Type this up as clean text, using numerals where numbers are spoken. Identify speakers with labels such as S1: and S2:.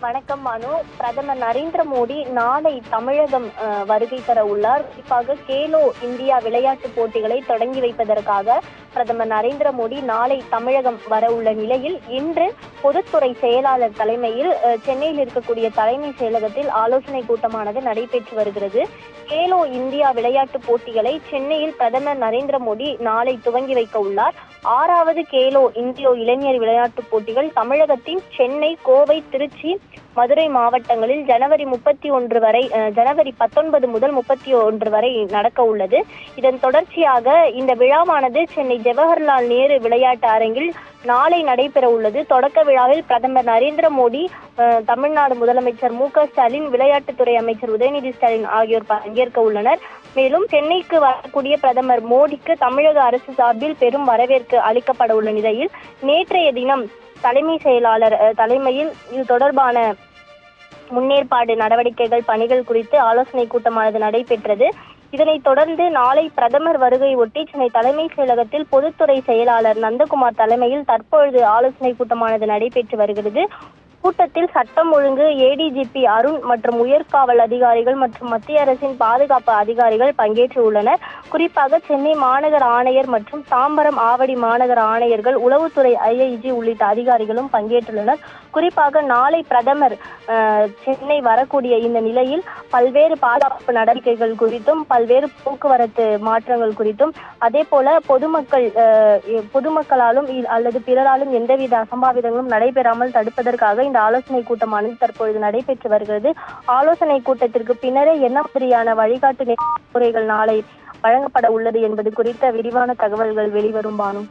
S1: வணக்கம் மனு. பிரதமர் நரேந்திர மோடி நாளை தமிழகம் வருகை தர உள்ளார். குறிப்பாக கேலோ இந்தியா விளையாட்டு போட்டிகளை தொடங்கி வைப்பதற்காக பிரதமர் நரேந்திர மோடி நாளை தமிழகம் வர உள்ள நிலையில் இன்று பொதுத்துறை செயலாளர் தலைமையில் சென்னையில் இருக்கக்கூடிய தலைமை செயலகத்தில் ஆலோசனை கூட்டமானது நடைபெற்று வருகிறது. கேலோ இந்தியா விளையாட்டு போட்டிகளை சென்னையில் பிரதமர் நரேந்திர மோடி நாளை துவங்கி வைக்க உள்ளார். 6வது கேலோ இந்தியா இளைஞர் விளையாட்டுப் போட்டிகள் தமிழகத்தின் சென்னை, கோவை, திருச்சி, மதுரை மாவட்டங்களில் ஜனவரி 19 முதல் 31 வரை நடக்க உள்ளது. இதன் தொடர்ச்சியாக இந்த விழாவானது சென்னை ஜவஹர்லால் நேரு விளையாட்டு அரங்கில் நாளை நடைபெற உள்ளது. தொடக்க விழாவில் பிரதமர் நரேந்திர மோடி, தமிழ்நாடு முதலமைச்சர் மு.க.ஸ்டாலின், விளையாட்டுத்துறை அமைச்சர் உதயநிதி ஸ்டாலின் ஆகியோர் பங்கேற்க உள்ளனர். மேலும் சென்னைக்கு வரக்கூடிய பிரதமர் மோடிக்கு தமிழக அரசு சார்பில் பெரும் வரவேற்பு அளிக்கப்பட உள்ள நிலையில் நேற்றைய தினம் தலைமை செயலாளர் தலைமையில் இது தொடர்பான முன்னேற்பாடு நடவடிக்கைகள் பணிகள் குறித்து ஆலோசனை கூட்டமானது நடைபெற்றது. இதனைத் தொடர்ந்து நாளை பிரதமர் வருகை ஒட்டி சென்னை தலைமை செயலகத்தில் பொதுத்துறை செயலாளர் நந்தகுமார் தலைமையில் தற்பொழுது ஆலோசனை கூட்டமானது நடைபெற்று வருகிறது. கூட்டத்தில் சட்டம் ஒழுங்கு ஏடிஜிபி அருண் மற்றும் உயர்காவல் அதிகாரிகள் மற்றும் மத்திய அரசின் பாதுகாப்பு அதிகாரிகள் பங்கேற்று உள்ளனர். குறிப்பாக சென்னை மாநகர ஆணையர் மற்றும் தாம்பரம் ஆவடி மாநகர ஆணையர்கள், உளவுத்துறை ஐஐஜி உள்ளிட்ட அதிகாரிகளும் பங்கேற்றுள்ளனர். குறிப்பாக நாளை பிரதமர் சென்னை வரக்கூடிய இந்த நிலையில் பல்வேறு பாதுகாப்பு நடவடிக்கைகள் குறித்தும் பல்வேறு போக்குவரத்து மாற்றங்கள் குறித்தும் அதே போல பொதுமக்களாலும் அல்லது பிறராலும் எந்தவித அசம்பாவிதங்களும் நடைபெறாமல் தடுப்பதற்காக இந்த ஆலோசனை கூட்டமானது தற்பொழுது நடைபெற்று வருகிறது. ஆலோசனை கூட்டத்திற்கு பின்னரே என்ன மாதிரியான வழிகாட்டு நெறிமுறைகள் நாளை வழங்கப்பட உள்ளது என்பது குறித்த விரிவான தகவல்கள் வெளிவரும் பானு.